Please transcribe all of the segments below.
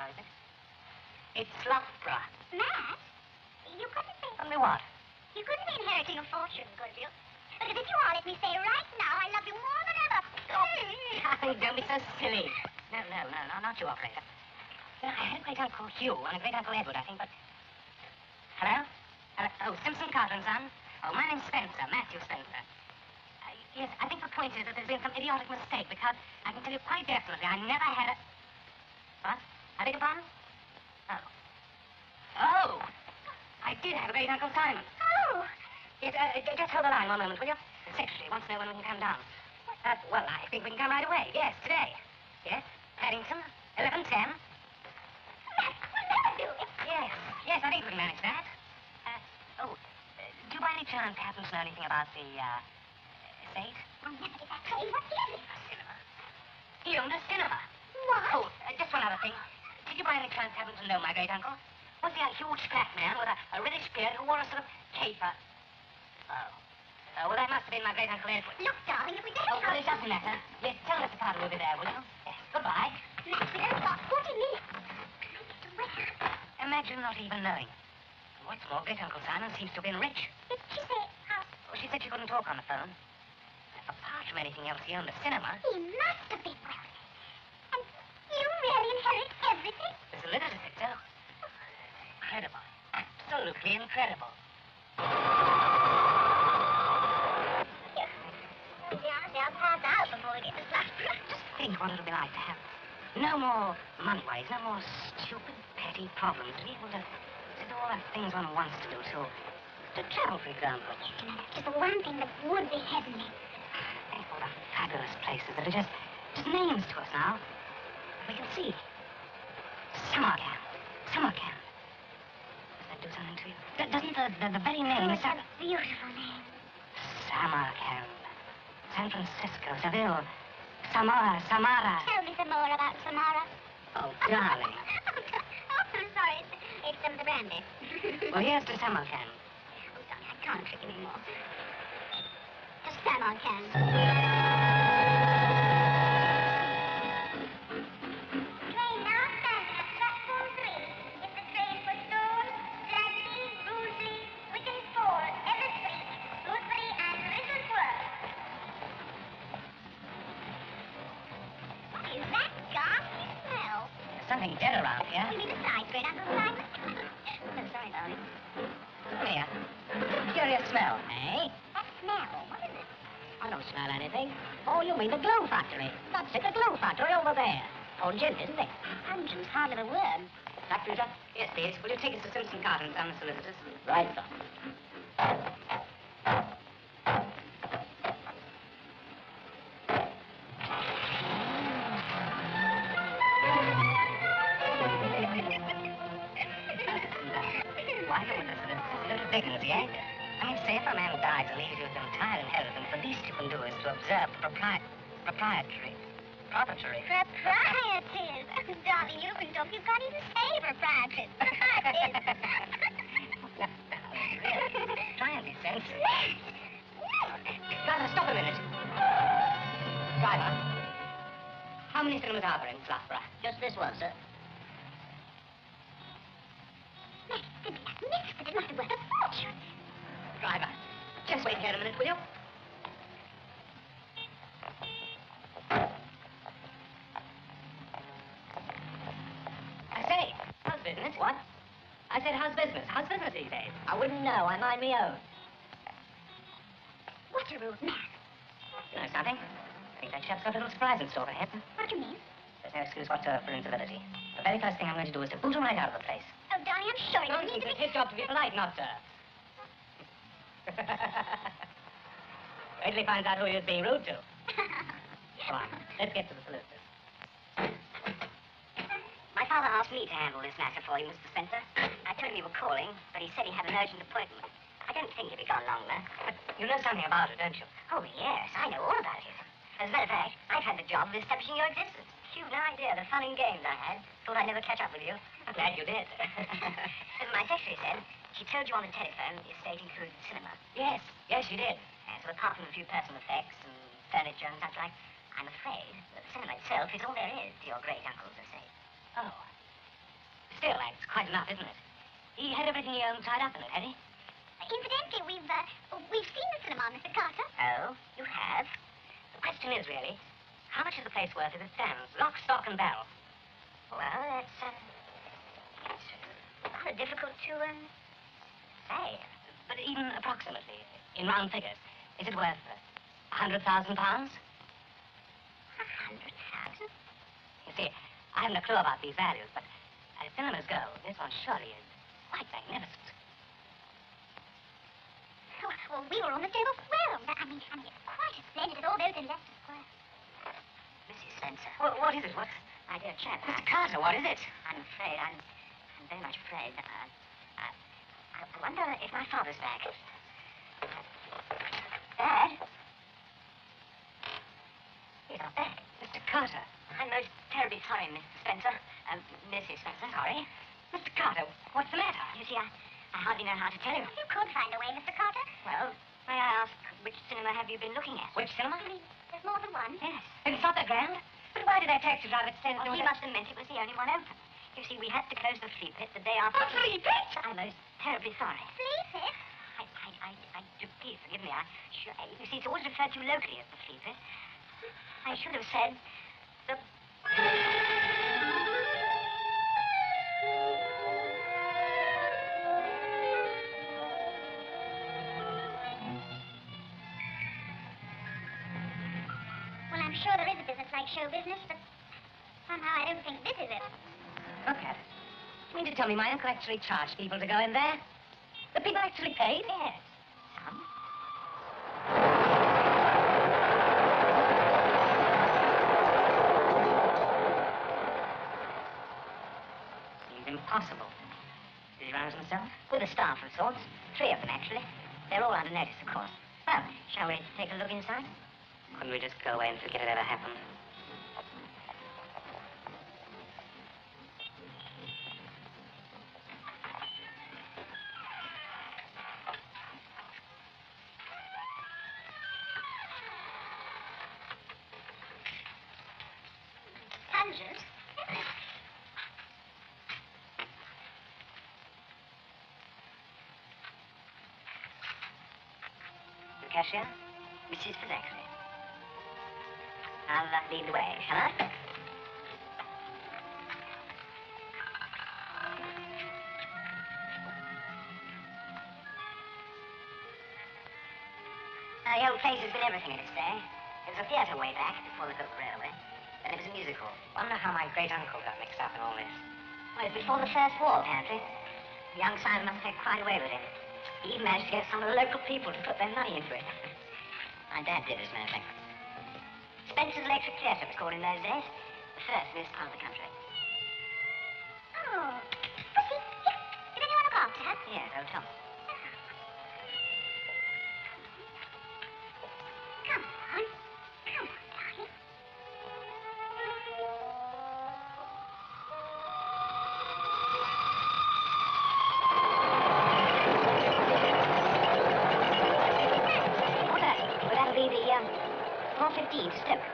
now, is it? It's Loughborough. Matt, you couldn't be... Tell me what? You couldn't be inheriting a fortune, could you? Because if you are, let me say right now, I love you more than ever. Darling, don't be so silly. No, not you, operator. You know, I had a great-uncle Hugh and a great-uncle Edward, I think, but... Hello? Oh, Simpson Carter and Son? Oh, my name's Spencer, Matthew Spencer. Yes, I think the point is that there's been some idiotic mistake, because I can tell you quite definitely I never had a... What? I beg your pardon? Oh, I did have a great-uncle Simon. Oh! Yes, just hold the line one moment, will you? The secretary wants to know when we can come down. Well, I think we can come right away. Yes, today. Yes, Paddington, 11:10. Yes, I think we can manage that. Do you by any chance happen to know anything about the, estate? I'll never get that crazy. What is it? A cinema. He owned a cinema. What? Oh, just one other thing. Did you by any chance happen to know my great-uncle? Was he a huge fat man with a reddish beard who wore a sort of cape? Oh, well, that must have been my great-uncle Edward. Look, darling, if we don't... Oh, well, it doesn't matter. Yes, tell Mr. Carter we'll be there, will you? Yes, goodbye. Matt, we don't got 40 minutes. Where? Imagine not even knowing. What's more, great-uncle Simon seems to have been rich. Did she say how... Oh, she said she couldn't talk on the phone. Apart from anything else, he owned a cinema. He must have been wealthy. And you really inherit everything? The solicitor said so. Incredible. Absolutely incredible. I'll pass out before we get to Loughborough. Just think what it'll be like to have no more money worries, no more stupid, petty problems. To be able to do all the things one wants to do. To travel, for example. Yes, you know, that's just the one thing that would be heavenly. Think of all the fabulous places that are just names to us now. We can see. Samarkand. Samarkand. Does that do something to you? Doesn't the very name... It's a beautiful name. Samarkand. San Francisco, Seville, Samara. Tell me some more about Samara. Oh, darling. Oh, I'm sorry. It's the brandy. Well, here's to Samarkand. Oh, darling, I can't trick anymore. Just Samarkand. Train now standing at platform 3. If the train for Stone, Bradley, Rugeley, Wittingford, Everett Street, Rosebery, and Riddlesworth. What is that ghastly smell? There's something dead around here. You mean the side bread, Uncle Simon? So sorry, darling. Here. Curious smell, eh? That smell, what is it? I don't smell anything. Oh, you mean the glue factory. That's it, the glue factory over there. Pungent, isn't it? Pungent's hardly the word. Factory, yes, please. Will you take us to Simpson Carter and Son, the solicitors? Right, sir. Why, look at this little dignity, eh? I mean, say if a man dies and leaves you with an entire inheritance, the least you can do is to observe the proprietary. Proprietors. Darling, you've been talking. You can't even say proprietors. Really, try and be sensible. Driver, stop a minute. Driver, how many cinemas are there in Loughborough? Just this one, sir. Miss, but it must be worth a fortune. Driver, just wait here a minute, will you? I say, how's business? What? I said, how's business? How's business these days? I wouldn't know. I mind me own. What a rude man. You know something? I think that chap's got a little surprise in store for him. What do you mean? There's no excuse whatsoever for incivility. The very first thing I'm going to do is to boot him right out of the place. Oh, darling, I'm sure you don't need Nonsense. to It's his job to be polite, not sir. Wait till he finds out who he is being rude to. Come on, let's get to the solicitors. My father asked me to handle this matter for you, Mr. Spencer. I told him you were calling, but he said he had an urgent appointment. I don't think he'll be gone long, though. But you know something about it, don't you? Oh, yes, I know all about it. As a matter of fact, I've had the job of establishing your existence. You've no idea the fun and games I had. Thought I'd never catch up with you. I'm glad you did. As my secretary said, she told you on the telephone the estate included cinema. Yes, she did. So apart from a few personal effects and furniture and such like, I'm afraid that the cinema itself is all there is to your great-uncle's estate. Oh. bad enough, isn't it? He had everything he owned tied up in it, had he? Incidentally, we've seen the cinema, Mr. Carter. Oh, you have? The question is, really, how much is the place worth as it stands? Lock, stock, and barrel. Well, that's rather difficult to say. But even approximately, in round figures, is it worth £100,000? 100,000? You see, I haven't a clue about these values, but as cinemas go, this one surely is quite magnificent. Well, we were almost overwhelmed. I mean, it's quite splendid with all those electric squares. Mrs. Spencer. What is it? What? My dear chap. Mr. Carter, what is it? I'm afraid, I'm very much afraid. I wonder if my father's back. Dad? He's not back. Mr. Carter. I'm most terribly sorry, Mr. Spencer. Mrs. Spencer. Sorry? Mr. Carter, what's the matter? You see, I hardly know how to tell you. You could find a way, Mr. Carter. Well, may I ask, which cinema have you been looking at? Which cinema? I mean, there's more than one. Yes. It's not that grand. But why did that taxi driver send Well, he must have meant it was the only one open. You see, we had to close the flea pit the day after. The flea pit? I'm most terribly sorry. Flea pit? I do, please forgive me. You see, it's always referred to locally as the flea pit. I should have said the... Well, I'm sure there is a business like show business, but somehow I don't think this is it. Look at it. You mean to tell me my uncle actually charged people to go in there? The people actually paid? Yes. Some. Seems impossible. Did he run it himself? With a staff of sorts. 3 of them, actually. They're all under notice, of course. Well, shall we take a look inside? Couldn't we just go away and forget it ever happened? Hundreds? The cashier? Mrs. Fizexley. I'll lead the way, shall I? The old place has been everything in its day. It was a theatre way back, before the Hook Railway. Then it was a music hall. Wonder how my great-uncle got mixed up in all this. Well, it was before the First War, apparently. The young Simon must have had quite a way with him. He even managed to get some of the local people to put their money into it. My dad did, as a matter of fact. Spencer's Electric Theatre was called in those days. The first in this part of the country. Oh. Pussy, here. Did anyone look after her? Yes, old Tom. Come on. Come on, darling. Would that be the, 415 Stoke?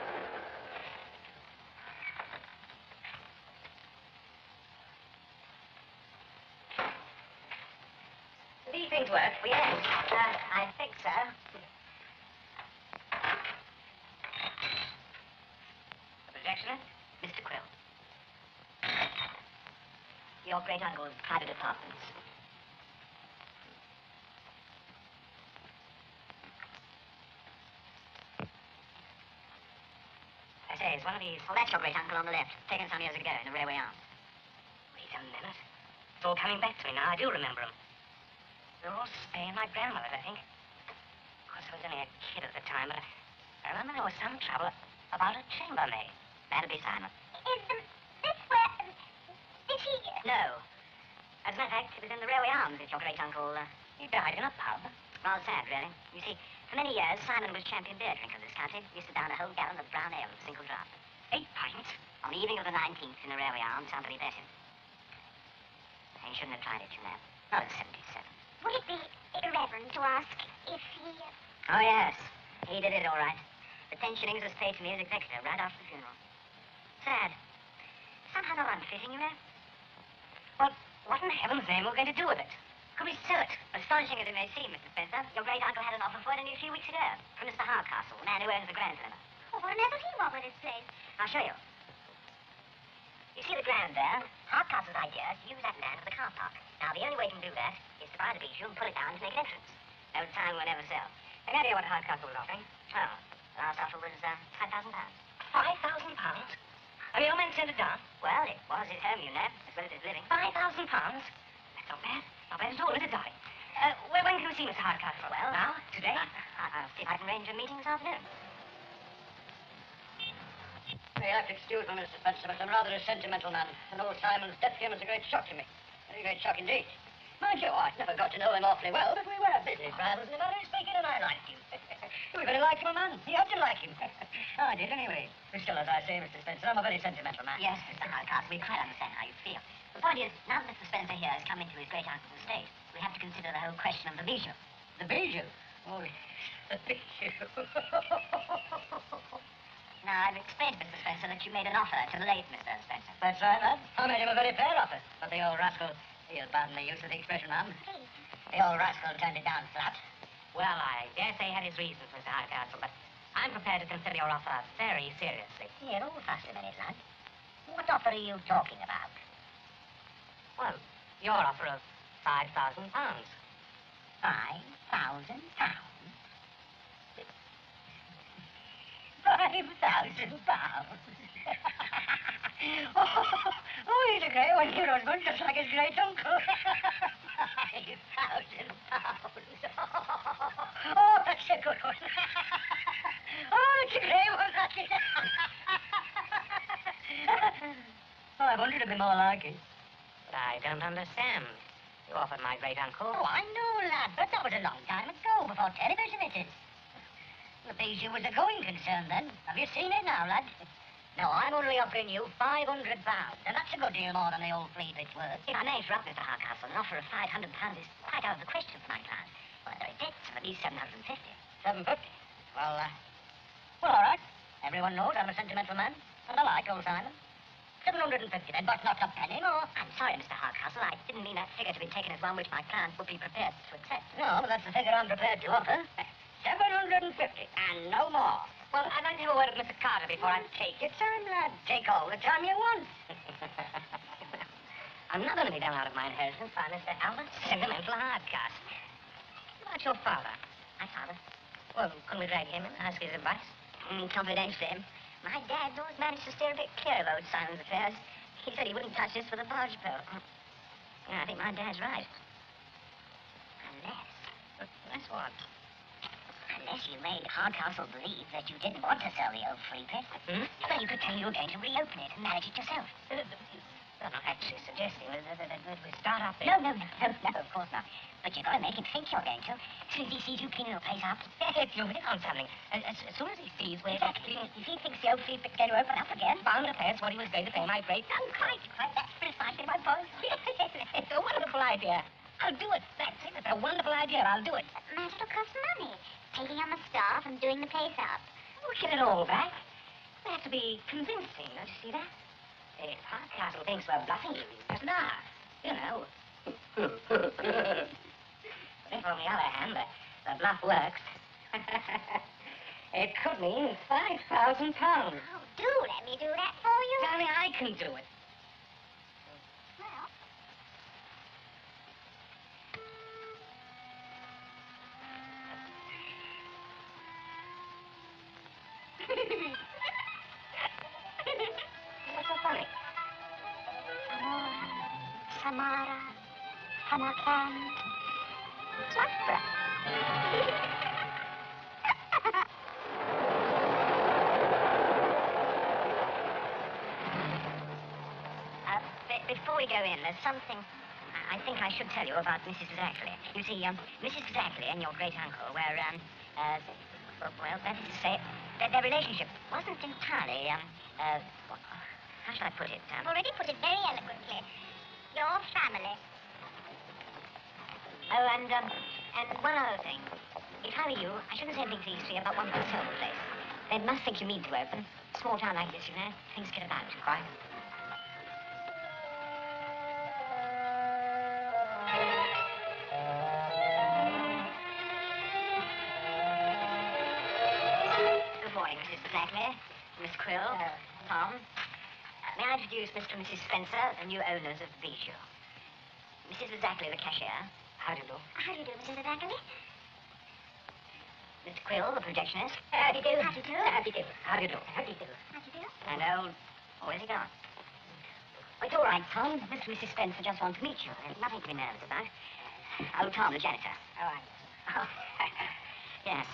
These things work? Yes, I think so. The projectionist? Mr. Quill. Your great-uncle's private apartments. I say, is one of these... Well, that's your great-uncle on the left, taken some years ago in the Railway Arms. Wait a minute. It's all coming back to me now. I do remember them. They're all staying my grandmother's, I think. Of course, I was only a kid at the time, but I remember there was some trouble about a chambermaid. That'll be Simon. Is this where... did he... No. As a matter of fact, it was in the Railway Arms that your great-uncle, He died in a pub. rather sad, really. You see, for many years, Simon was champion beer drinker of this country. He used to down a whole gallon of brown ale in a single draught. 8 pints. On the evening of the 19th in the Railway Arms, somebody bet him. He shouldn't have tried it, you know. Not at 77. Would it be irreverent to ask if he... Oh, yes. He did it all right. The 10 shillings was paid to me as executor right after the funeral. Sad. Somehow not unfitting, you know. Well, What in heaven's name are we going to do with it? Could we sell it? Astonishing as it may seem, Mr. Spencer, your great uncle had an offer for it only a few weeks ago from Mr. Hardcastle, the man who owns the Grand Cinema. Oh, what on earth will he want with this place? I'll show you. You see the Grand there? Hardcastle's idea is to use that land for the car park. Now, the only way to do that is to buy the bijou and pull it down to make an entrance. No time will never sell. Any idea what Hardcastle was offering? Well, the last offer was £5,000. £5,000? Have your men sent it down? Well, it was his home, you know, as well as his living. £5,000? That's not bad. Not bad at all, is it, darling? When can we see Mr. Hardcastle? Well, now? Today? I'll see if I can arrange a meeting this afternoon. You'll have to excuse me, Mr. Spencer, but I'm rather a sentimental man, and old Simon's death came as a great shock to me. A very great shock indeed. Mind you, I'd never got to know him awfully well, but we were business rivals in a manner of speaking, and I liked him. You were going to like him, a man. You had to like him. I did, anyway. But still, as I say, Mr. Spencer, I'm a very sentimental man. Yes, Mr. Hardcastle, we quite understand how you feel. The point is, now that Mr. Spencer here has come into his great uncle's estate, we have to consider the whole question of the bijou. The bijou? Oh, the bijou. Now, I've explained, Mr. Spencer, that you made an offer to the late Mr. Spencer. That's right, lad. I made him a very fair offer, but the old rascal, he'll pardon the use of the expression, ma'am. The old rascal turned it down flat. Well, I dare say he had his reasons, Mr. Hardcastle, but I'm prepared to consider your offer very seriously. Here, hold fast a minute, lad. What offer are you talking about? Well, your offer of £5,000. £5,000? £5,000? Oh, he's a great one, your husband, just like his great uncle. £5,000. Oh, that's a good one. Oh, that's a great one, that is. Oh, I wondered it'd be more like it. But I don't understand. You offered my great uncle. Oh, I know, lad, but that was a long time ago, before television it is. The bijou was a going concern then. Have you seen it now, lad? No, I'm only offering you £500, and that's a good deal more than the old fleet it's worth. If I may interrupt, Mr. Hardcastle, an offer of £500 is quite out of the question for my client. Well, there are debts of at least £750. £750? Well, all right. Everyone knows I'm a sentimental man, and I like old Simon. £750 then, but not a penny more. I'm sorry, Mr. Hardcastle, I didn't mean that figure to be taken as one which my client would be prepared to accept. No, but that's the figure I'm prepared to offer. 750, and no more. Well, I'd like to have a word with Mr. Carter before I... Take your time, lad. Take all the time you want. I'm not going to be done out of my inheritance by Mr. Albert Sentimental Hardcastle. What about your father? My father? Well, couldn't we drag him in and ask his advice? Confidentially, my dad always managed to steer a bit clear of old Simon's affairs. He said he wouldn't touch this with a barge pole. Yeah, I think my dad's right. That's what? Unless you made Hardcastle believe that you didn't want to sell the old flea pit. Well, you could tell you were going to reopen it and manage it yourself. I'm not actually suggesting that we start up there. No, of course not. But you've got to make him think you're going to. As soon as he sees you cleaning the place up. You hit on something. As soon as he sees we're... Exactly. If he thinks the old flea pit's going to open up again. Bound to pay us what he was going to pay my great... Oh, quite. That's precisely my point. It's a wonderful idea. I'll do it. That's it. It's a wonderful idea. I'll do it. Man, it'll cost money. Taking on the staff and doing the place up. We'll get it all back. We have to be convincing, don't you see that? If Hardcastle thinks we're bluffing, you just laugh. You know. But if, on the other hand, the bluff works, it could mean £5,000. Oh, do let me do that for you. Darling, I can do it. Well, What's so funny? Samara, Samarkand, Jafra. Before we go in, there's something I think I should tell you about Mrs. Zackley. You see, Mrs. Zackley and your great uncle were, well, that is to say, their relationship wasn't entirely, how shall I put it? I've already put it very eloquently. Your family. Oh, and one other thing. If I were you, I shouldn't say anything to these three about one sell the place. They must think you mean to open. Small town like this, you know, things get about, quite. Tom, may I introduce Mr. and Mrs. Spencer, the new owners of the Bijou? Mrs. Zackley, the cashier. How do you do? How do you do, Mrs. Zackley? Mr. Quill, the projectionist. How do you do? How do you do? How do you do? How do you do? How do you do? How do you do? And old... Oh, where's he gone? Oh, it's all right, Tom. Mr. and Mrs. Spencer just want to meet you. There's nothing to be nervous about. Oh, Tom, the janitor. Oh, I... Oh, yes.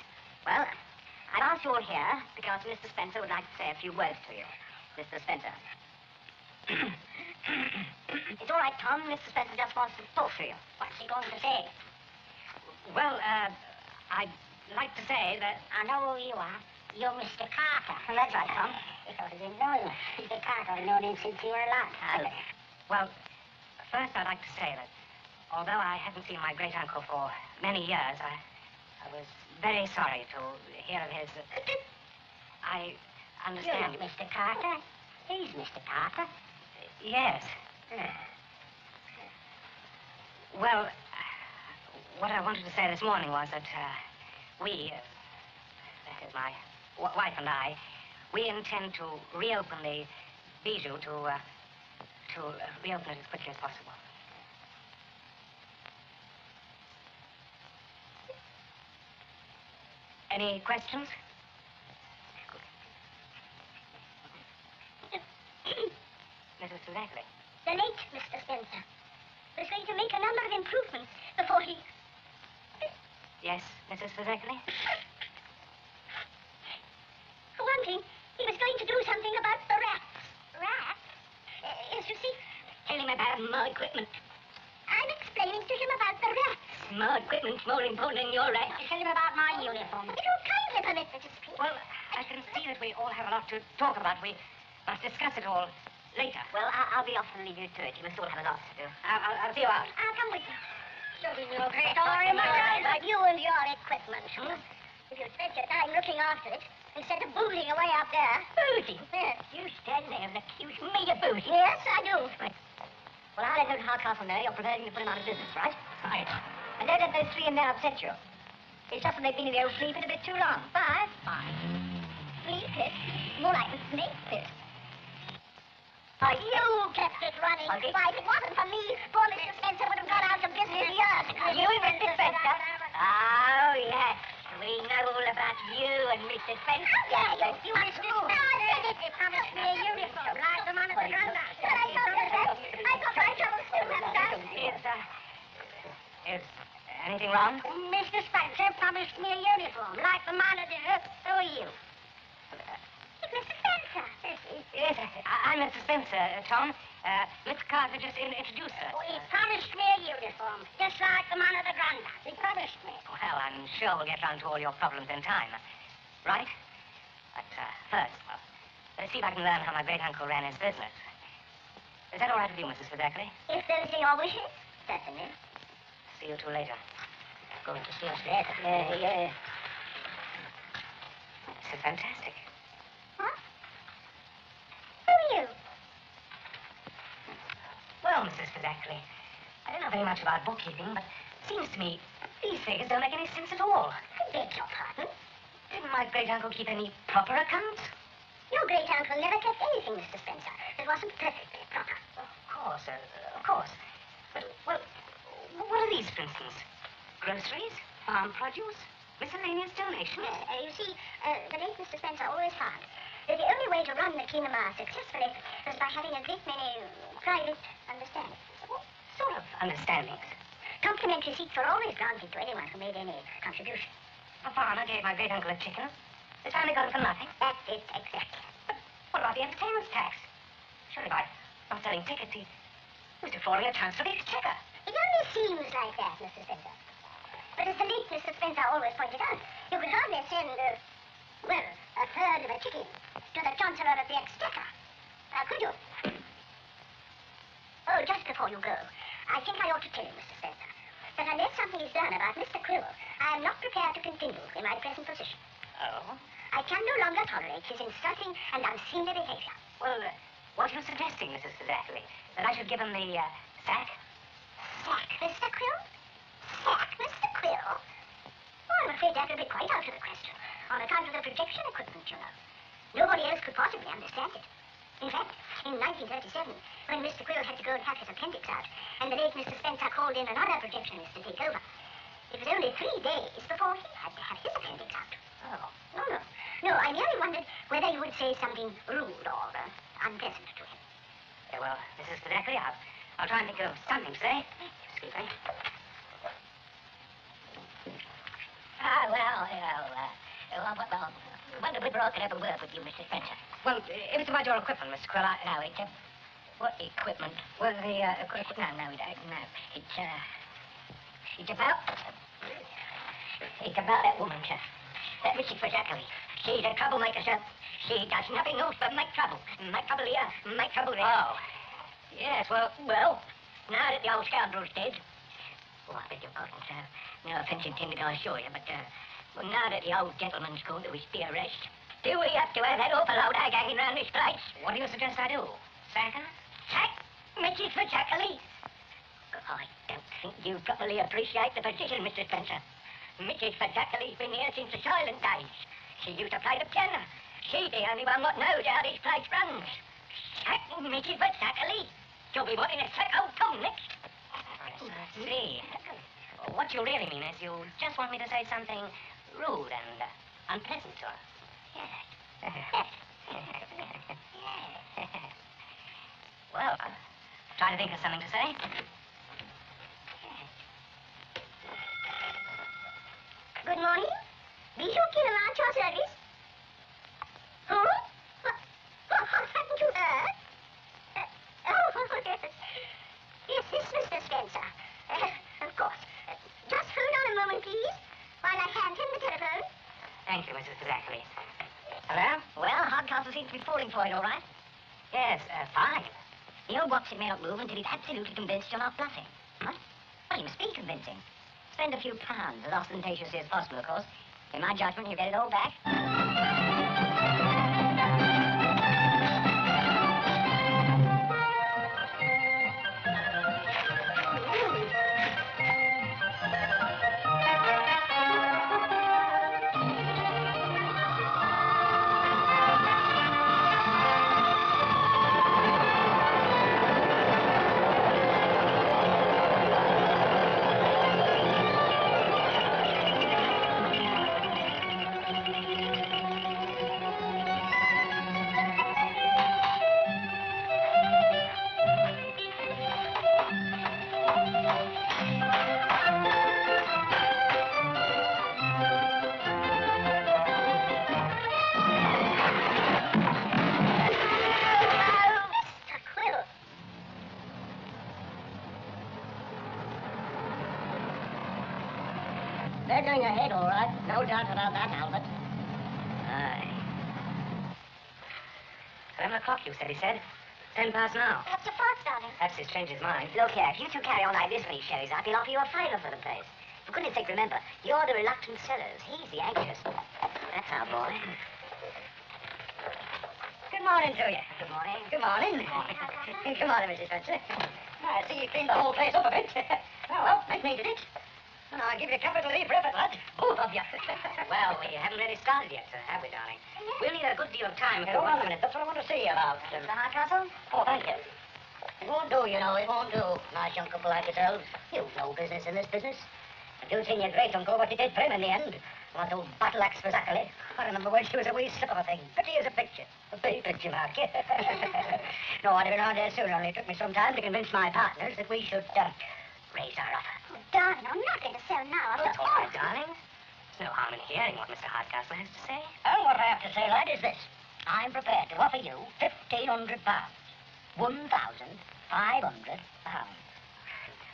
Well, I've asked you all here because Mr. Spencer would like to say a few words to you. Mr. Spencer. It's all right, Tom. Mr. Spencer just wants to talk to you. What's he going to say? Well, I'd like to say that... I know who you are. You're Mr. Carter. Well, that's right, Tom. He thought he didn't know you. Mr. Carter, I've known him since you were a lad. Oh. Well, first I'd like to say that although I hadn't seen my great-uncle for many years, I was very sorry to hear of his... I You're understand... not Mr. Carter. He's Mr. Carter. Yes. Well, what I wanted to say this morning was that we, that is my wife and I, we intend to reopen the Bijou to reopen it as quickly as possible. Any questions? Mrs. Zackley. The late Mr. Spencer was going to make a number of improvements before he... Yes, Mrs. Zackley? For one thing, he was going to do something about the rats. Rats? Yes, you see, Tell him about my equipment. I'm explaining to him about the rats. My equipment's more important than your right. Tell him about my uniform. If you'll kindly permit me to speak. Well, I can see that we all have a lot to talk about. We must discuss it all later. Well, I'll be off and leave you to it. You must all have a lot to do. I'll see you out. I'll come with you. Okay, Story much about you and your equipment. If you spent your time looking after it, instead of boozing away out there. Boozy? Yes. You stand there and accuse me of boozy. Yes, I do. Right. Well, I'll let Lord Hardcastle know you're preparing to put him out of business, right? Right. And don't let those three in there upset you. It's just that they've been in the old flea pit a bit too long. Five. Flea pit. More like the snake pit. You kept it running. Okay. Why, if it wasn't for me, poor Mr. Spencer would have gone out of business years ago. You and Mr. Spencer? Oh, yes. We know all about you and Mr. Spencer. How dare you, Mr. Spencer? He promised me a uniform, like the man at the ground. But I told you that. I got my troubles too, haven't I? Is anything wrong? Mr. Spencer promised me a uniform, like the man at the... Who are you? It's Mr. Spencer. Yes, I'm Mr. Spencer, Tom. Mr. Carter just introduced us. Oh, he promised me a uniform, just like the man at the grandad. He promised me. Well, I'm sure we'll get round to all your problems in time. Right? But first, well, let's see if I can learn how my great-uncle ran his business. Is that all right with you, Mrs. Zackley? If those are your wishes, certainly. See you two later. Going to see us later. Yeah. This is fantastic. Huh? Who are you? Well, Mrs. Zackley, I don't know very much about bookkeeping, but it seems to me these figures don't make any sense at all. I beg your pardon. Didn't my great-uncle keep any proper accounts? Your great-uncle never kept anything, Mr. Spencer, that wasn't perfectly proper. Of course. But, well, what are these, for instance? Groceries? Farm produce? Miscellaneous donations? You see, the late Mr. Spencer always found that the only way to run the kinema successfully was by having a great many private understandings. What sort of understandings? Complimentary seats were always granted to anyone who made any contribution. A farmer gave my great-uncle a chicken. His family got it for nothing. That's it, exactly. But what about the entertainment tax? Surely by not selling tickets, he was defrauding a chance for the exchequer. It only seems like that, Mr. Spencer. But as the late Mr. Spencer always pointed out, you could hardly send, a third of a chicken to the Chancellor of the Exchequer. Could you? Oh, just before you go, I think I ought to tell you, Mr. Spencer, that unless something is done about Mr. Quill, I am not prepared to continue in my present position. Oh? I can no longer tolerate his insulting and unseemly behavior. Well, what are you suggesting, Mrs. Zackley? That I should give him the sack? Sack Mr. Quill? Sack Mr. Quill? Oh, I'm afraid that will be quite out of the question, on account of the projection equipment, you know. Nobody else could possibly understand it. In fact, in 1937, when Mr. Quill had to go and have his appendix out, and the late Mr. Spencer called in another projectionist to take over, it was only 3 days before he had to have his appendix out. Oh. No, I merely wondered whether you would say something rude or unpleasant to him. Yeah, well, Mrs. Fideckley, I'll try and think of something to say. Excuse me. I wonder whether I could have a word with you, Mr. Spencer. Well, it was about your equipment, Mr. Quill. No, what equipment? Well, the equipment... No. It's about that woman, sir. That Mrs. Fideckley. She's a troublemaker, sir. She does nothing else but make trouble. Make trouble here, make trouble there. Oh. Yes, well... Well, now that the old scoundrel's dead... Oh, I beg your pardon, sir. No offense intended, I assure you, but, well, now that the old gentleman's gone to his spear rest, do we have to have that awful old hag hanging round this place? What do you suggest I do? Sack her? Sack Mrs. Fideckley? I don't think you properly appreciate the position, Mr. Spencer. Mrs. Fideckley's been here since the silent days. She used to play the piano. She's the only one that knows how this place runs. Sack Mrs. Fideckley? You'll be wanting to sack old Tom next. I see. What you really mean is you just want me to say something rude and unpleasant to her. Yes. Well, I'll try to think of something to say. Good morning. Bijou Kinnaman, your service. Who? What happened to her? Yes, this Mr. Spencer. Of course. Just hold on a moment, please, while I hand him the telephone. Thank you, Mrs. Fideckley. Hello? Well, Hardcastle seems to be falling for it, all right. Yes, fine. The old Watson may not move until he's absolutely convinced you're not bluffing. What? Well, you must be convincing. Spend a few pounds, as ostentatiously as possible, of course. In my judgment, you get it all back. They're doing your head all right. No doubt about that, Albert. Aye. 11 o'clock, you said, he said. 10 past now. What's your thoughts, darling? Perhaps he's changed his mind. Look here, if you two carry on like this when he shows up, he'll offer you a favour for the place. For goodness sake, remember, you're the reluctant sellers. He's the anxious. That's our boy. Good morning to you. Good morning. Good morning. Good morning, Mrs. Spencer. I see you cleaned the whole place up a bit. Well, I needed it. And I'll give you capital leave for effort, lad. Both of you. Well, we haven't really started yet, sir, have we, darling? We'll need a good deal of time. Hold on a minute. That's what I want to see you about. Mr. Hardcastle? Oh, thank you. It won't do, you know. It won't do. Nice young couple like yourselves. You've no business in this business. I do think your great uncle what you did for him in the end. What old battle axe for Zachary. I remember when she was a wee slip of a thing. Pretty as a picture. A big picture, Mark. No, I'd have been around there sooner, only it took me some time to convince my partners that we should raise our offer. Oh, darling, I'm not going to sell now. That's all right, darling. There's no harm in hearing what Mr. Hardcastle has to say. And what I have to say, lad, is this. I'm prepared to offer you £1,500. £1,500.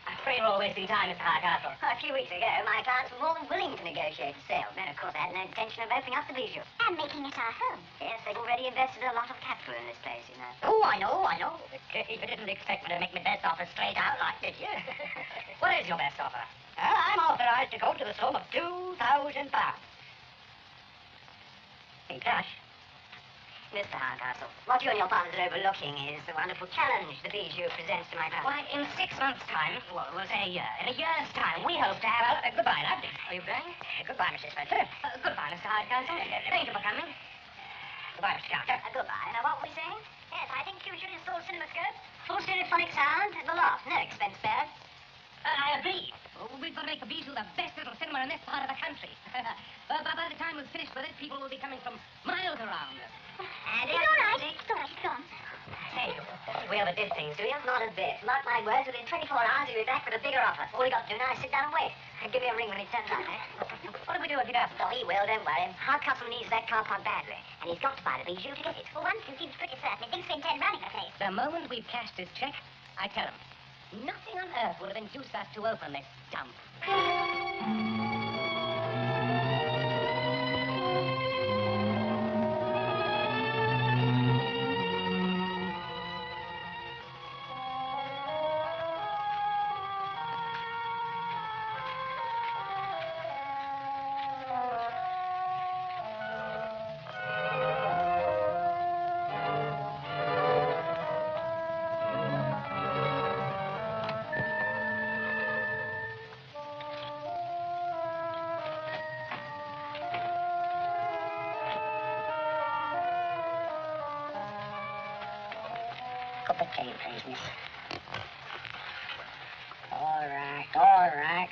I'm afraid we're all wasting time, Mr. Hardcastle. A few weeks ago, my clients were more than willing to negotiate a sale. Then, of course, I had no intention of opening up the bijou. And making it our home. Yes, they've already invested a lot of capital in this place, you know. Oh, I know. But you didn't expect me to make my best offer straight out like this, did you? What is your best offer? I'm authorized to go to the sum of £2,000. In cash. Mr. Hardcastle. What you and your partners are overlooking is the wonderful challenge the bijou presents to my client. Why, in 6 months' time, well, we'll say a year. In a year's time, we hope to have goodbye, lad. Are you going? Goodbye, Mrs. Spencer. Goodbye, Mr. Hardcastle. Thank you for coming. Goodbye, Mr. Carter. Goodbye. Now, what were we saying? Yes, I think you should install CinemaScope. Full stereophonic sound at the loft. No expense spared. I agree. We've got to make the Bijou the best little cinema in this part of the country. By the time we've finished with it, people will be coming from miles around. And It's all right. It's all right. It's gone. Hey, we overdid things, do you? Not a bit. Mark my words, within 24 hours you'll be back with a bigger offer. All you got to do now is sit down and wait. And give me a ring when he turns up, eh? What do we do if he doesn't? Oh, he will, don't worry. Hardcastle needs that car park badly. And he's got to buy the Bijou to get it. For one thing seems pretty certain. He thinks we intend running the place. The moment we've cashed his check, I tell him, nothing on earth would have induced us to open this dump. Cup of tea, please, miss. All right.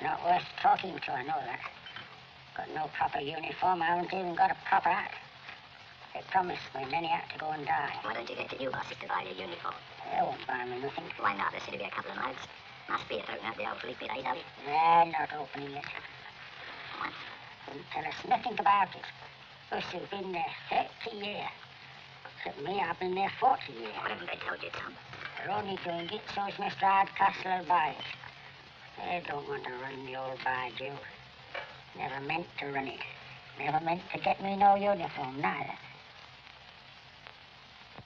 Not worth talking to, I know that. Got no proper uniform, I haven't even got a proper hat. They promised me, and then he had to go and die. Why don't you get the new bosses to buy your uniform? They won't buy me nothing. Why not? There's going to be a couple of months. Must be to open up the old fleet bit, AW. They're not opening it. What? Didn't tell us nothing about it. Us have been there 30 years. Except me, I've been there 40 years. What haven't they told you, Tom? They're only doing it so as Mr. Hardcastle will buy it. They don't want to run the old Bijou. Never meant to run it. Never meant to get me no uniform, neither.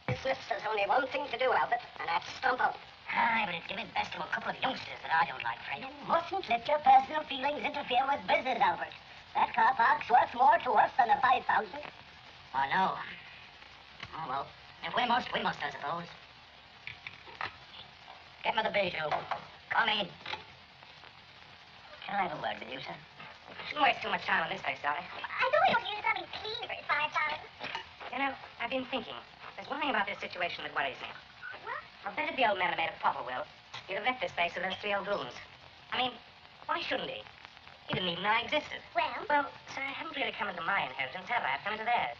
Business, there's only one thing to do, Albert, and that's stump up. Aye, but it's giving best to a couple of youngsters that I don't like, Fred. You mustn't let your personal feelings interfere with business, Albert. That car park's worth more to us than the 5,000. Oh, no. Oh, well, if we must, I suppose. Get me the Bijou. Come in. Can I have a word with you, sir? Shouldn't waste too much time on this place, darling. I thought we ought to use something clean for his 5,000. You know, I've been thinking. There's one thing about this situation that worries me. What? I bet if the old man had made a proper will, he'd have left this place with those 3 old goons. I mean, why shouldn't he? He didn't even know I existed. Well, Sir, I haven't really come into my inheritance, have I? I've come into theirs.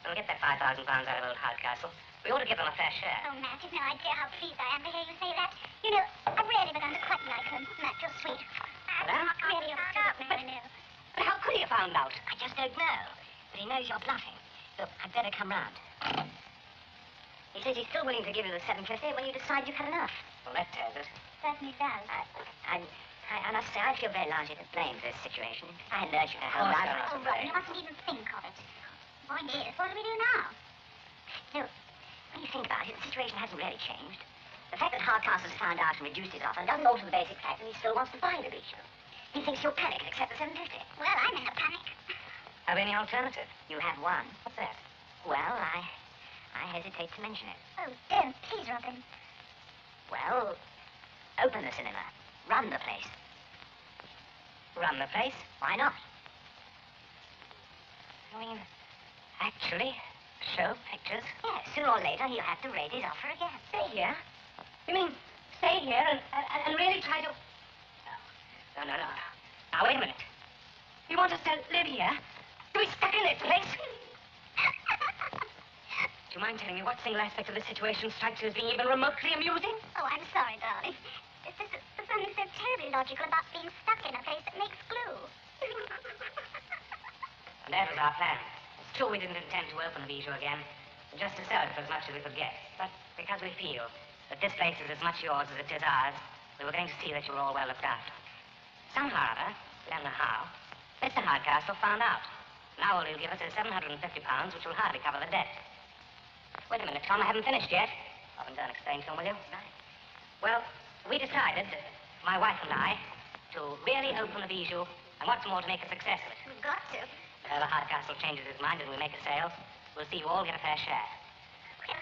We'll get that £5,000 out of old Hardcastle. We ought to give them a fair share. oh, Matt, you've no idea how pleased I am to hear you say that. You know, I've really begun to quite like him. Matt, you're sweet. I'm Well, not really upset now, I know. But how could he have found out? I just don't know. But he knows you're bluffing. Look, I'd better come round. He says he's still willing to give you the 750 when you decide you've had enough. Well, that tells it. Certainly does. I must say, I feel very largely to blame for this situation. If I had urged you to help Oh, out. sir. Oh, Ron, you mustn't even think of it. Point is, what do we do now? No, when you think about it, the situation hasn't really changed. The fact that Hardcastle's found out and reduced his offer doesn't alter the basic fact that he still wants to buy the Bijou. He thinks you'll panic and accept the 750. Well, I'm in a panic. Have any alternative? You have one. What's that? Well, I hesitate to mention it. Oh, don't. Please, Robin. Well, open the cinema. Run the place. Run the place? Why not? I mean, actually, show pictures? Yes, sooner or later he'll have to raise his offer again. Stay here? You mean stay here and really try to... No. Now, wait a minute. You want us to live here? To be stuck in this place? Do you mind telling me what single aspect of the situation strikes you as being even remotely amusing? Oh, I'm sorry, darling. There's something so terribly logical about being stuck in a place that makes glue. And that was our plan. It's true we didn't intend to open the Bijou again, just to sell it for as much as we could get. But because we feel that this place is as much yours as it is ours, we were going to see that you were all well looked after. Somehow or other, we don't know how, Mr. Hardcastle found out. Now all he'll give us is £750, which will hardly cover the debt. Wait a minute, Tom, I haven't finished yet. Up and down, explain to him, will you? Right. Well, we decided, my wife and I, to really open the Bijou, and what's more, to make a success of it. We've got to. If ever Hardcastle changes his mind and we make a sale, we'll see you all get a fair share. Well,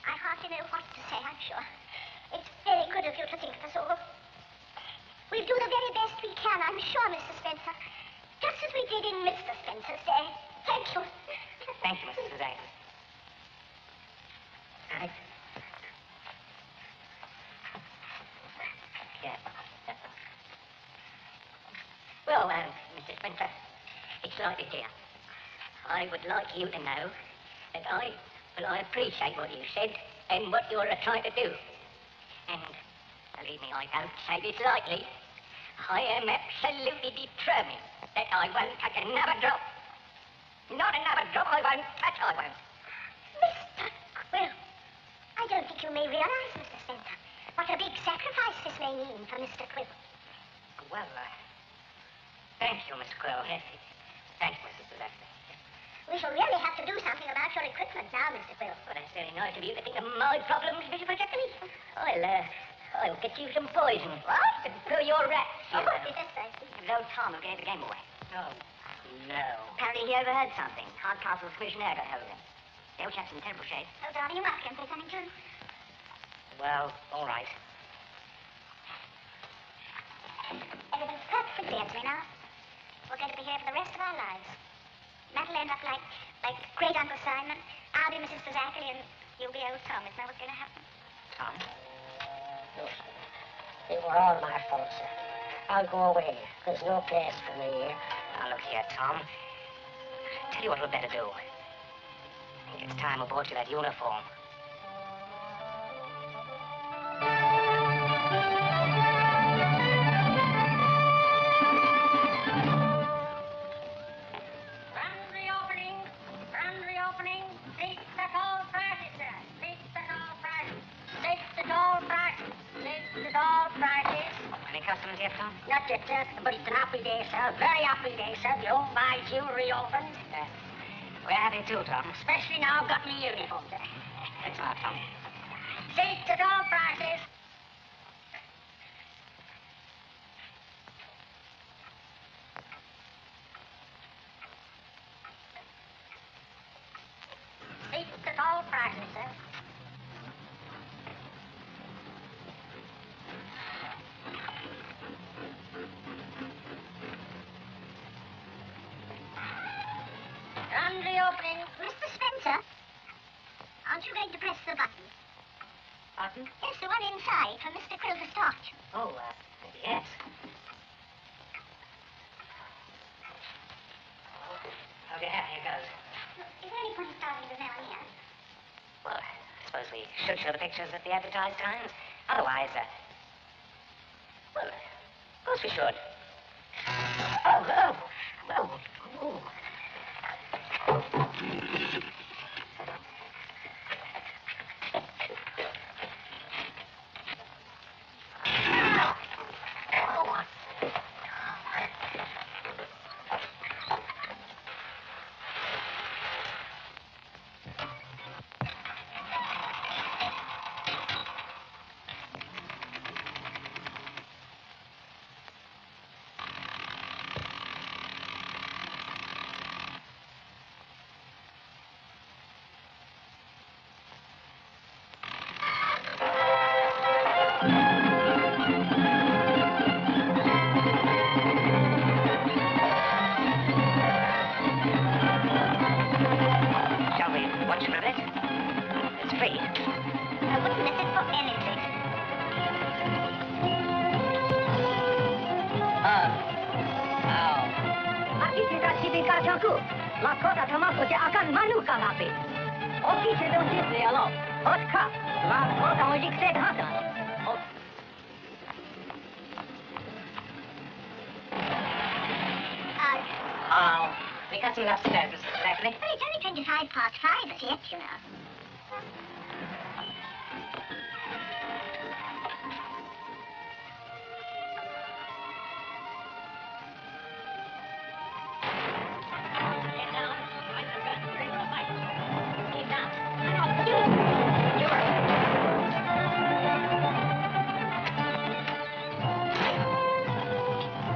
I hardly know what to say, I'm sure. It's very good of you to think of us all. We'll do the very best we can, I'm sure, Mr. Spencer. Just as we did in Mr. Spencer's day. Thank you. Thank like this here. I would like you to know that I appreciate what you said and what you're trying to do. And believe me, I don't say this lightly. I am absolutely determined that I won't touch another drop. Not another drop I won't touch, I won't. Mr. Quill, I don't think you may realize, Mr. Spencer, what a big sacrifice this may mean for Mr. Quill. Well, thank you, Miss Quill. Thank you, Mrs. Gillespie. We shall really have to do something about your equipment now, Mr. Quill. Well, that's very nice of you to think of my problems, Mr. Persephone. I'll get you some poison. What? For your rats. Oh, yes, I see. It was old Tom who gave the game away. Oh, no. Apparently he overheard something. Hardcastle's commissioner got hold of him. They was in terrible shape. Oh, darling, you must go and say something to him. Well, all right. Everything's perfectly clear to me now. We're going to be here for the rest of our lives. Matt'll end up like great Uncle Simon. I'll be Mrs. Fazackley and you'll be old Tom. Isn't that what's going to happen? Tom? Look, it were all my fault, sir. I'll go away. There's no place for me here. Now, look here, Tom. Tell you what we'd better do. I think it's time we bought you that uniform. Grand reopening. Seats at all prices, sir. Seats at all prices. Seats at all prices. Seats at all prices. Any customers yet, Tom? Not yet, sir, but it's an happy day, sir. Very happy day, sir. The old my jewelry opened. We're happy too, Tom. Especially now I've got my uniform, sir. Thanks a lot, Tom. Seats at all prices. Seats at all prices, sir. Grand reopening. Mr. Spencer, aren't you going to press the button? Pardon? Yes, the one inside for Mr. Quill to start. Oh, yes. Okay, here goes. Is there any point in starting the now here? Well, I suppose we should show the pictures at the advertised times. Otherwise, well, of course we should. Oh. Shall we watch for a bit? It's free. I wouldn't miss it for anything. Aquí kita sibika caku. Lakota tamaku je akan manu kalapi. Oki sedang sisi alo. Otka. Lakota mujik sedhata. We got some upstairs, Mrs. Blackley. Well, it's only 5 as yet, you know.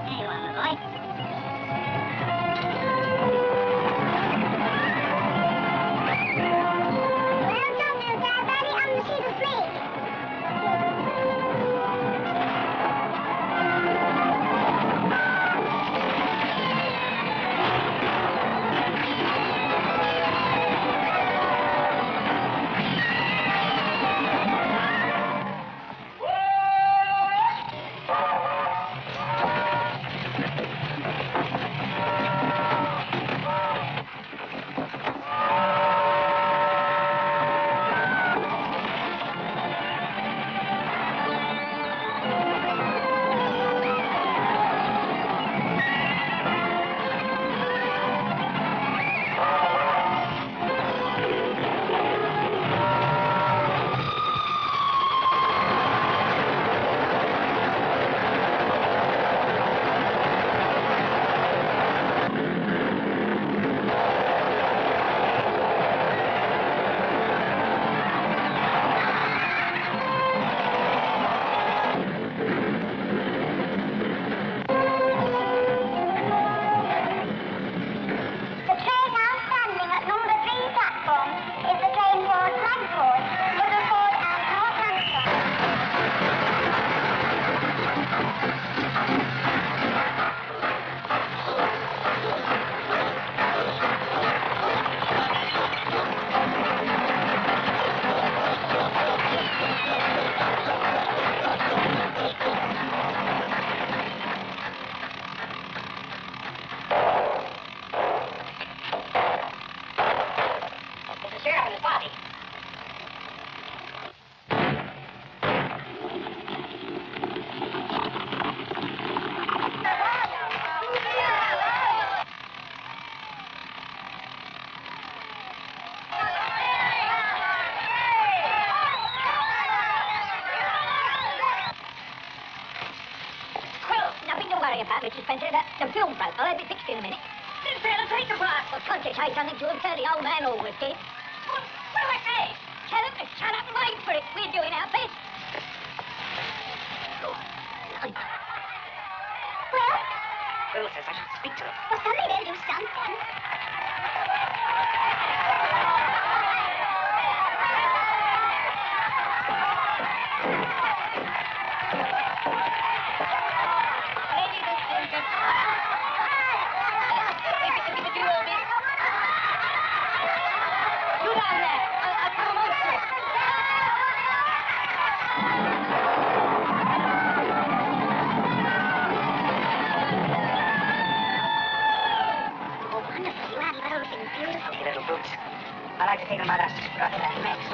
There you are, my boy. Well done, about, Mrs. Spencer. The film broke. I'll have it fixed in a minute. Didn't say to take the part. Well, can't you say something to him, sir? The old man always did. What do I say? Tell him to shut up and wait for it. We're doing our best. Well, Bill says I should speak to him. well, somebody better do something. Ladies and gentlemen. If you will be. You down there. I'll come amongst you. Oh, wonderful. You have those things beautiful. Hey, little boots. I like to think about us Rotterdam next.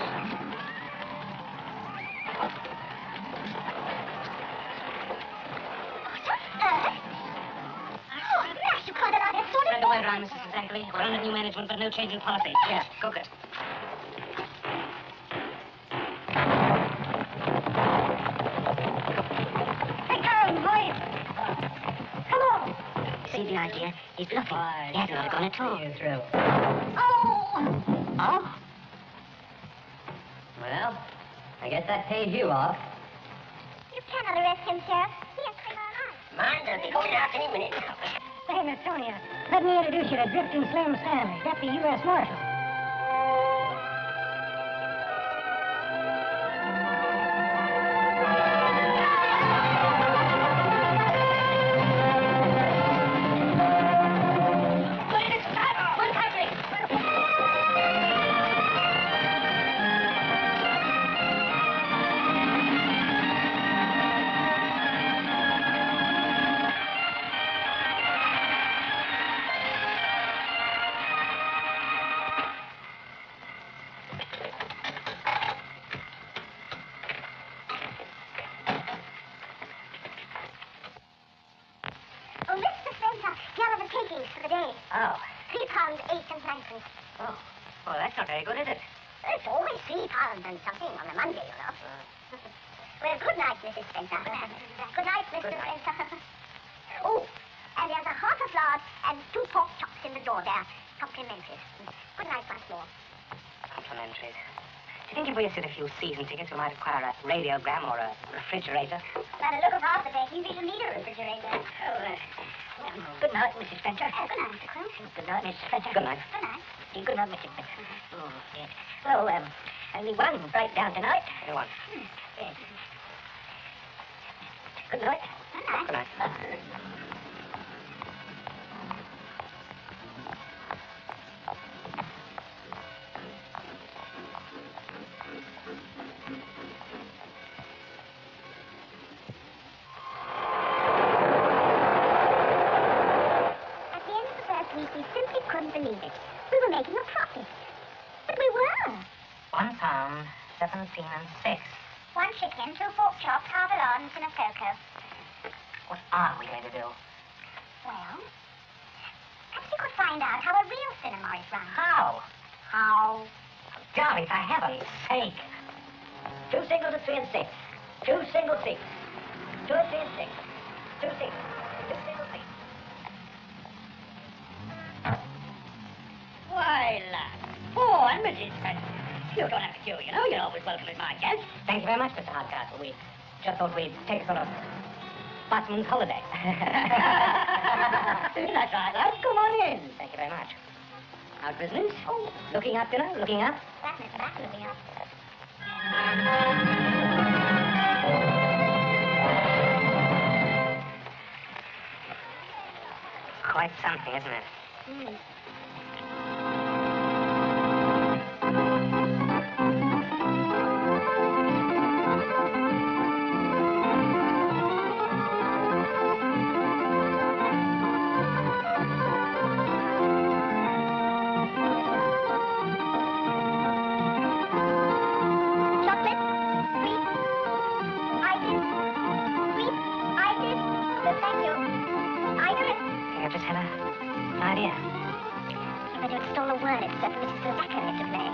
Oh, Max, you caught it out of sort Spread the word around, Mrs. Exactly. We're under new management, but no change in policy. Yes, go good. Hey, Carl, boys. Come on. See the idea? He's bluffing. He hasn't got a gun at all. You through. Oh! Oh? Well, I guess that pays you off. You cannot arrest him, Sheriff. He has criminal minds. Mind, they'll be going out any minute. Say, Miss Tonya, let me introduce you to Drifting Slim Stanley, Deputy U.S. Marshal. Oh, Mr. Spencer, here are the takings for the day. Oh. £3, 8 and ninepence. Oh. Well, that's not very good, is it? It's always £3 and something on a Monday, you know. Well, good night, Mrs. Spencer. Good night, Mr. Good night. Spencer. Oh, and there's a half a lard and 2 pork chops in the door there. Complimentary. Good night once more. Complimentaries. Do you think if we had a few season tickets, we might acquire a radiogram or a refrigerator? By the look of half the taking, we shall need a refrigerator. Good night, Mrs. Spencer. Good night, Mr. Cruz. Good night, Mrs. Spencer. Good night. Good night. Good night, Mrs. Spencer. Oh, yes. Well, only one breakdown tonight. Go on. Yes. Good night. Good night. Good night. At the end of the first week, we simply couldn't believe it. We were making a profit. But we were. £1, 17 and 6. 1 chicken, 2 pork chops, half a lard, and a cocoa. What are we going to do? Well, perhaps we could find out how a real cinema is run. How? How? Golly, for heaven's sake. 2 singles at 3 and 6. 2 single seats. 2 at 3 and 6. 2 singles. 2 single seats. Why, lad. Oh, and Mrs. Spencer. You don't have to queue, you know. You're always welcome at my guest. Thank you very much, Mr. Hardcastle. We just thought we'd take a sort of Batman's holiday. That's right, lad. Come on in. Thank you very much. How's business? Oh, looking up, dinner? Looking up? That, Mr. Back looking up. Quite something, isn't it? Chocolate, sweet, ices, sweet, ices. Thank you. Either it. I just had an idea. You better install a word it's that Mrs. Rebecca had to play.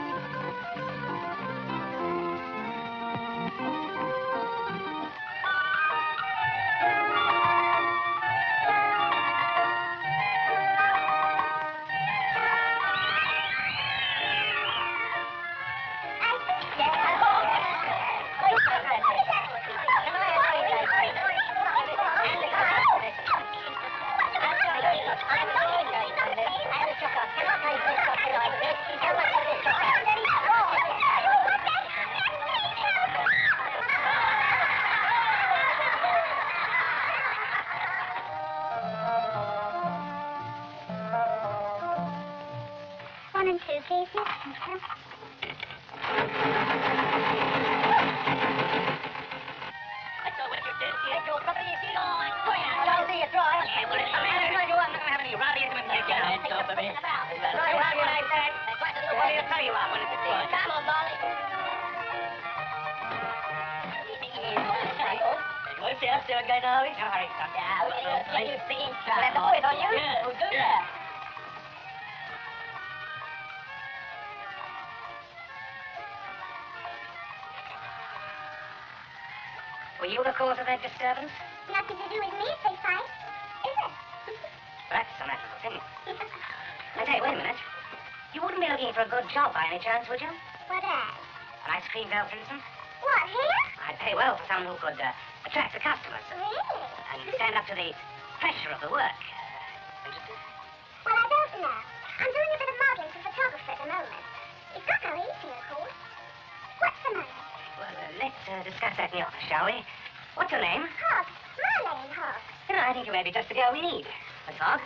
Let your property is on. Go ahead. I'll see you try. Yeah, well, it's a matter of you. I'm not going to have any rowdyism in the Get hands off of me. Right, how you like that? What do you tell you what when it's a thing? Come on, Molly. What's the upstairs guy now? No hurry, son. Yeah, well, you're being shy. Let the boys on you? Yeah, We'll do yeah. that. Were you the cause of that disturbance? Nothing to do with me, big fight. Is it? That's a matter of opinion. I tell you, wait a minute. You wouldn't be looking for a good job by any chance, would you? What as? An ice cream girl, for instance? What, here? I'd pay well for someone who could attract the customers Really? and stand up to the pressure of the work. Interested? Well, I don't know. I'm doing a bit of modeling for photography at the moment. It's not so easy, of course. What's the matter? Well, let's discuss that in the office, shall we? What's your name? Hogg. My name, Hogg. You know, I think you may be just the girl we need. Miss Hogg.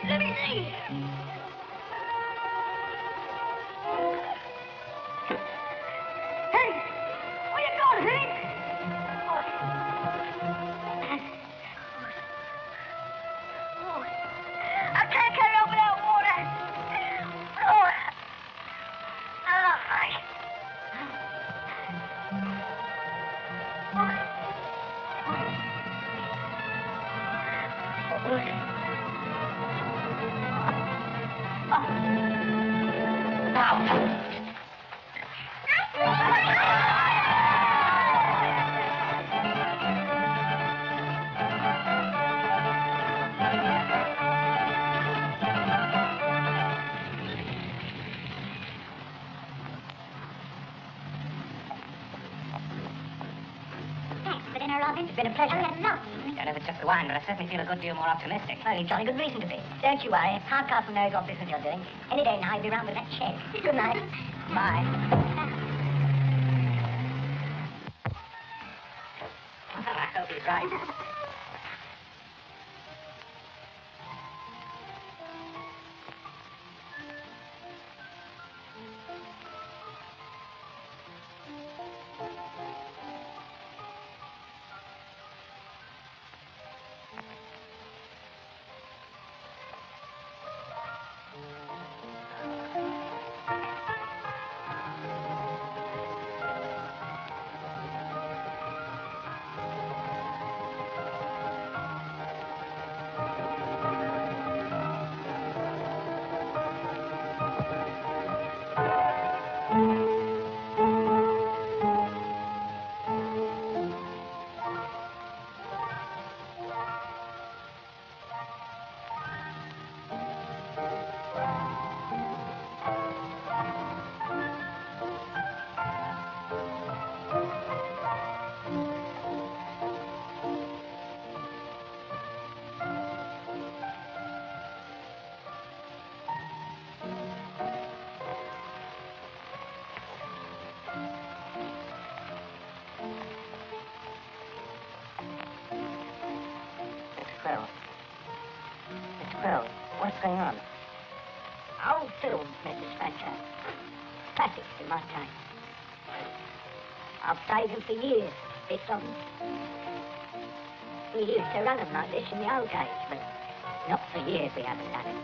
Let me see. Hank! Where you going, Hank? Oh, I can't carry on without water. Oh, Thanks for dinner, Robin. It's been a pleasure. Oh, yes, no. I don't know if it's just the wine, but I certainly feel a good deal more optimistic. Well, you've jolly good reason to be. Don't you worry. Hardcastle knows what business you're doing. Any day now, he'll be round with that shed. Good night. Bye. I hope he's right. Quill. Mr. Quill, what's going on? Old film, Mrs. Spencer. Classics in my time. I've played them for years, this song. We used to run them like this in the old days, but not for years we haven't done it.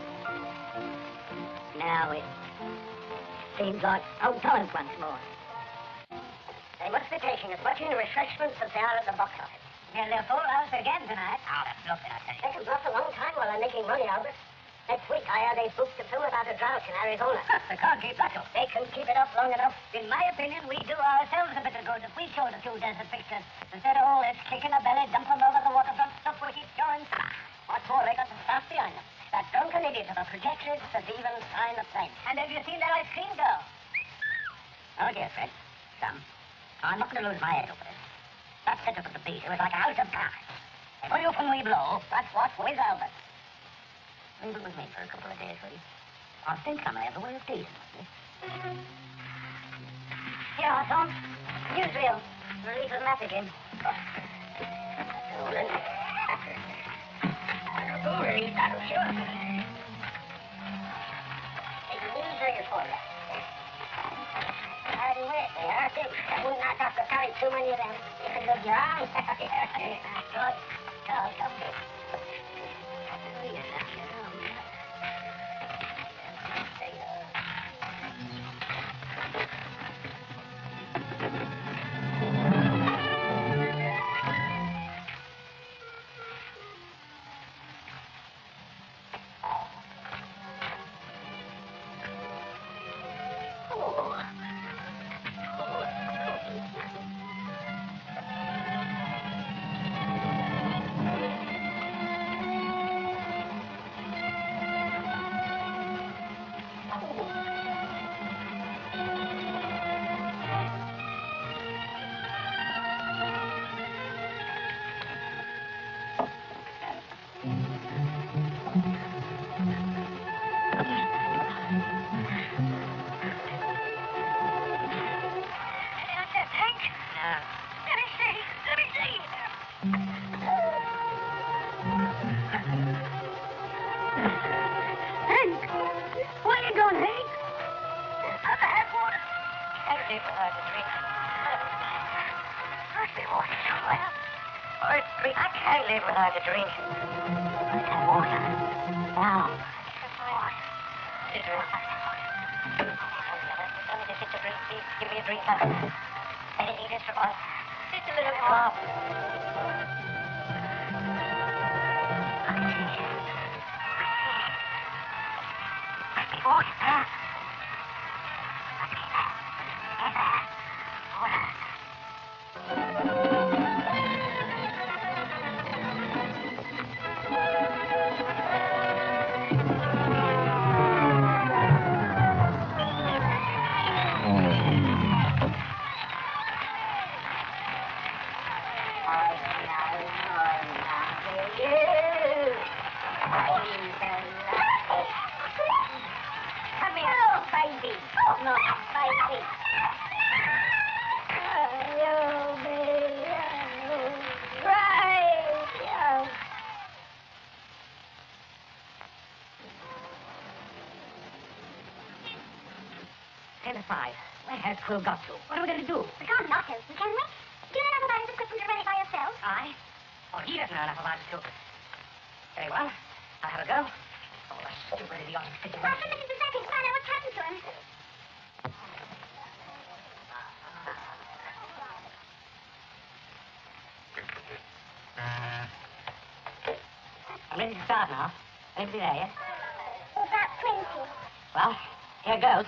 Now it seems like old times once more. They must be taking as much in refreshments as they are at the box office. Yeah, they're full house again tonight. Oh, that's lovely, I tell you. They can bluff a long time while they're making money, Albert. Next week, I heard they booked a film about a drought in Arizona. They can't keep that up. They can keep it up long enough. In my opinion, we do ourselves a bit of good if we showed a few desert pictures. Instead of all this kicking the belly, dumping over the waterfront stuff we keep showing. What's more, they got the staff behind them. That drunken idiot ladies of the projected St. Stephen's sign of Saints. And have you seen that ice cream girl? Oh, dear Fred. Come. I'm not going to lose my head over this. That setup of the beast, it was like a house of cards. If we open, we blow. That's what with Albert. Leave it with me for a couple of days, will you? I think I may have a way of dealing with you. Here, Tom. Newsreel. Relief of Maffigan. Howdy, wet they are, too. I would not have to carry too many of them. You can look your eyes. Good. Come. I can't live without a drink. Water. Now. Just a drink, please. Give me a drink. Anything just for us. Just a little more. Where has Quill got to? What are we going to do? We can't not do, can we? Do you know enough about his equipment to run it by yourself? I? Oh, he doesn't know enough about it to. Very well. I'll have a go. Oh, the stupid idiotic situation. Well, for Mrs. Second, find out what's happened to him. I'm ready to start now. Anybody there yet? About 20. Well, here goes.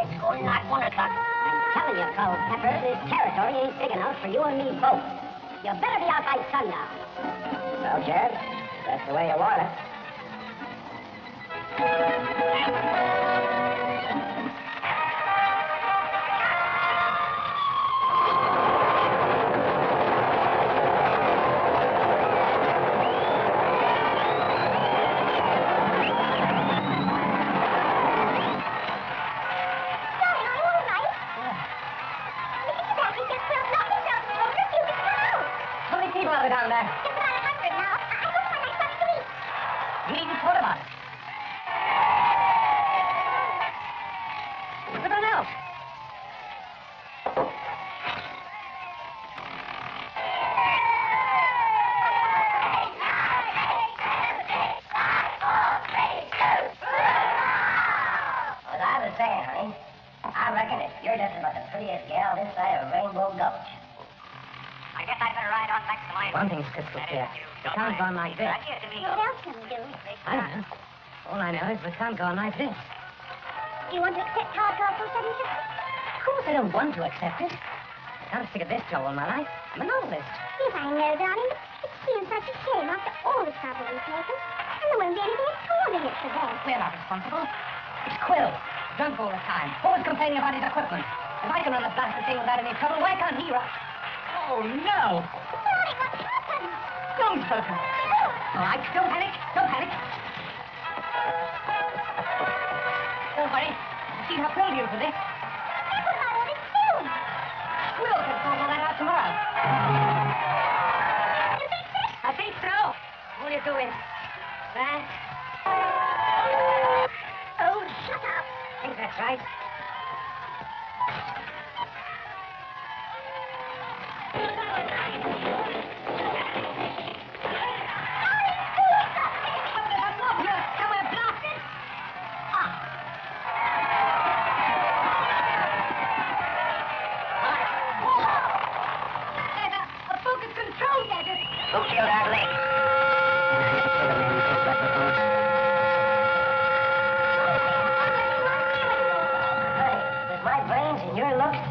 It's going like 1 o'clock. I'm telling you, Culpepper, this territory ain't big enough for you and me both. You better be out by sundown. Well, Sheriff, that's the way you want it. How many people are there down there? Just about 100 now. I look for my son to eat. You needn't thought about it. You're just about the prettiest gal this side of Rainbow Gulch. I guess I'd better ride on back to my... One thing's crystal clear. We can't go on like this. What else can we do? I don't know. All I know is we can't go on like this. Do you want to accept hard job from 77? Of course I don't want to accept it. I can't stick at this job all my life. I'm a novelist. Yes, I know, darling. It seems such a shame after all the trouble we've taken. And there won't be anything at all in it for them. We're not responsible. It's Quill. Drunk all the time. Always complaining about his equipment. If I can run the blasted thing without any trouble, why can't he run? Oh, no. Darling, what's happened? Wrong spoken. All right, don't panic. Don't panic. Don't worry. I've seen how proud you for this. Never mind what it's doing. We'll can sort all that out tomorrow. You think so? I think so. All you do is that. Oh, shut up. I think that's right. Who killed our lady? With my brains and your looks.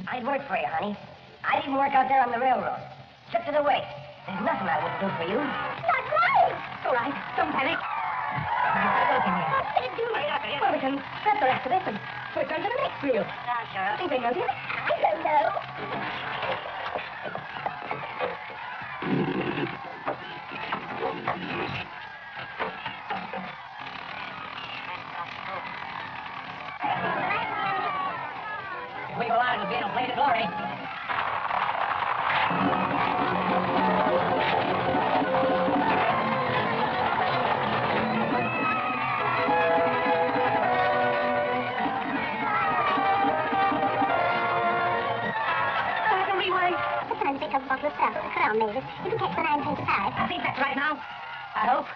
I'd work for you, honey. I'd even work out there on the railroad. Stripped to the waist. There's nothing I wouldn't do for you. Not right. All right, don't panic. Look in here. What's going to do? Well, we can set the rest of this and return to the next reel. I think they know this. I don't know. If we go out, it'll be in a blaze of glory. Sometimes pick up a bottle of stuff. The Crown made it. You can catch the 9.25. I think that's right now. I hope.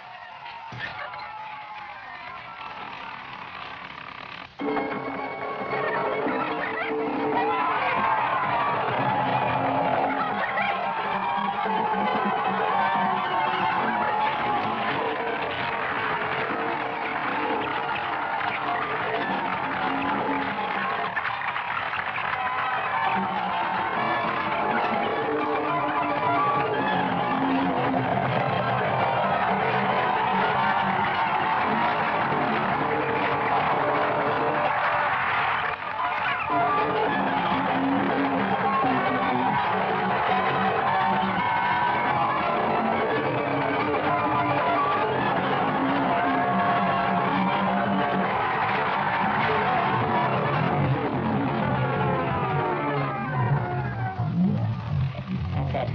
That's it.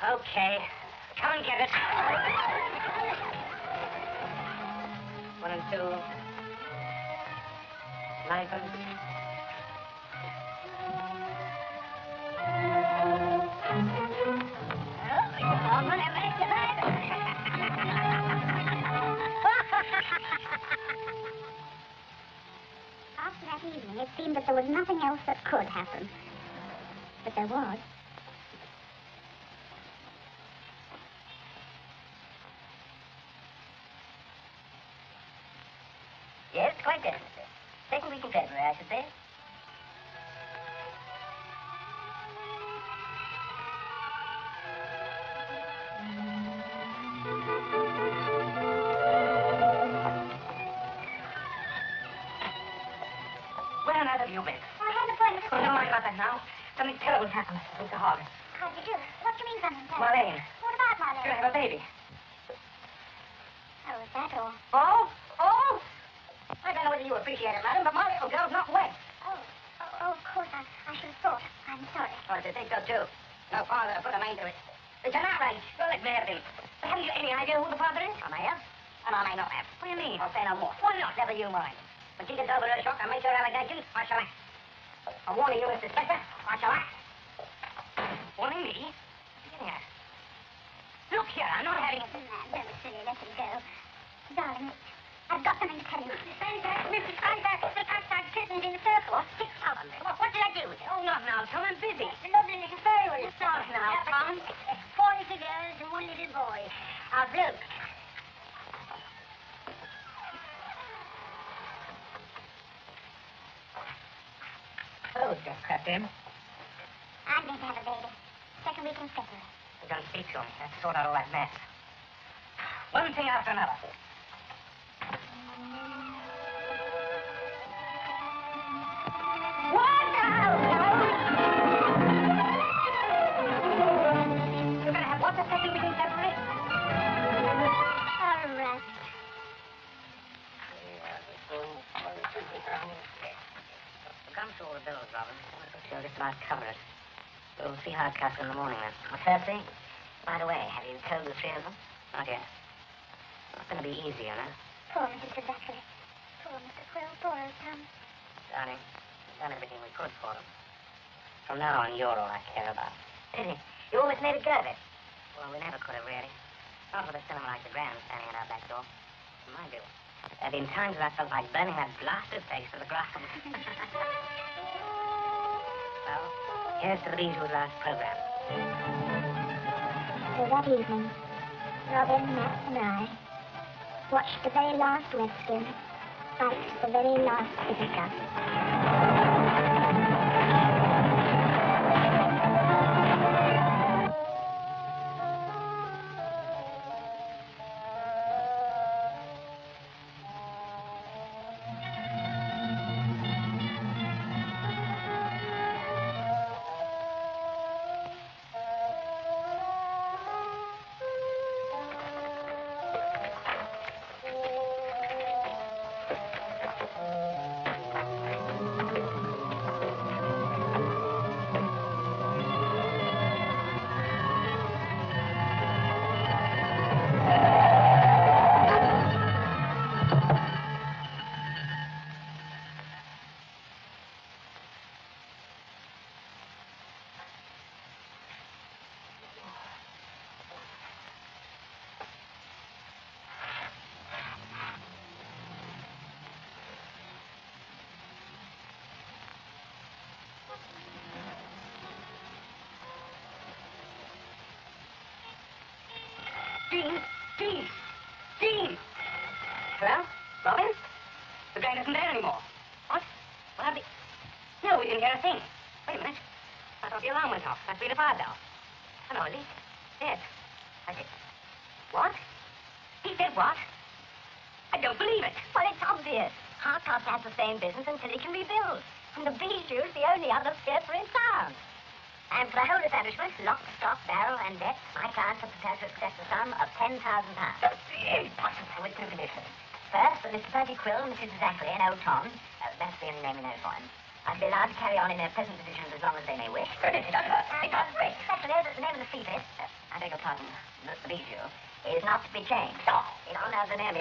Okay. Come and get it. 1 and 2. 9. After that evening, it seemed that there was nothing else that could happen. But there was. Yes, quite definitely. Second week in February, I should say. Where on earth have you been? I had an appointment. Oh, don't worry about that now. Something terrible happened with the hog. How'd you do? What do you mean something? Marlene. What about She's Marlene? gonna have a baby. Oh, is that all? Oh? Oh? I don't know whether you appreciate it, madam, but my little girl's not wet. Oh, of course. I should have thought. I'm sorry. Oh, I should think so, too. No father to put a mind to it. It's an outrage. Well, it may have been. But haven't you any idea who the father is? I may have, and I may not have. What do you mean? I'll say no more. Why not? Never you mind. When she gets over her shock and makes her allegations, I shall act. I'm warning you, Mr. Spencer. I shall act. Warning me? What's he getting at? Look here, I'm not having... Don't be silly, let him go. Darling, I've got something to tell you. Mrs. Spencer, the outside curtain's in the circle. What did I do with it? Oh, not now, Tom. I'm busy. The lovely little fairy one. Not now, Tom. 4 little girls and 1 little boy. Our bloke. Oh, just crept in. I'm going to have a baby. Second week in February. Don't speak to him. Let's sort out all that mess. One thing after another. You're going to have what the second week in February? All right. Come through all the bills, Robin. She'll just about cover it. We'll see how it cuts in the morning, then. What's that thing? By the way, have you told the 3 of them? Not yet. It's going to be easy, you know. Poor Mrs. Zachary. Poor Mr. Quill. Poor old Tom. Darling, we've done everything we could for them. From now on, you're all I care about. Pity. You always made a go of it. Well, we never could have, really. Not with a cinema like the Grand standing at our back door. My view. There have been times when I felt like burning that blasted face to the ground. Well, here's to the Beechwood last program. So that evening, Robin, Matt, and I watched the very last Redskin fight the very last visitor. Jean! Hello? Robin? The Grand isn't there anymore. What? What happened? No, we didn't hear a thing. Wait a minute. I thought the alarm went off. Must be the fire bell. Oh, no, is he? Dead. I did. What? He said what? I don't believe it. Well, it's obvious. Harcourt has the same business until he can rebuild. And the Bijou's the only other theatre in town. And for the whole establishment, lock, stock, barrel, and debts, my clients are prepared to accept a sum of £10,000. Impossible. With two conditions. First, that Mr. Percy Quill, Mrs. Zachary, and old Tom, that's the only name we know for him, I'd be allowed to carry on in their present positions as long as they may wish. It doesn't hurt. It doesn't hurt. Secondly, that the name of the theatre, I beg your pardon, the Bijou, is not to be changed. Oh. In honor of the name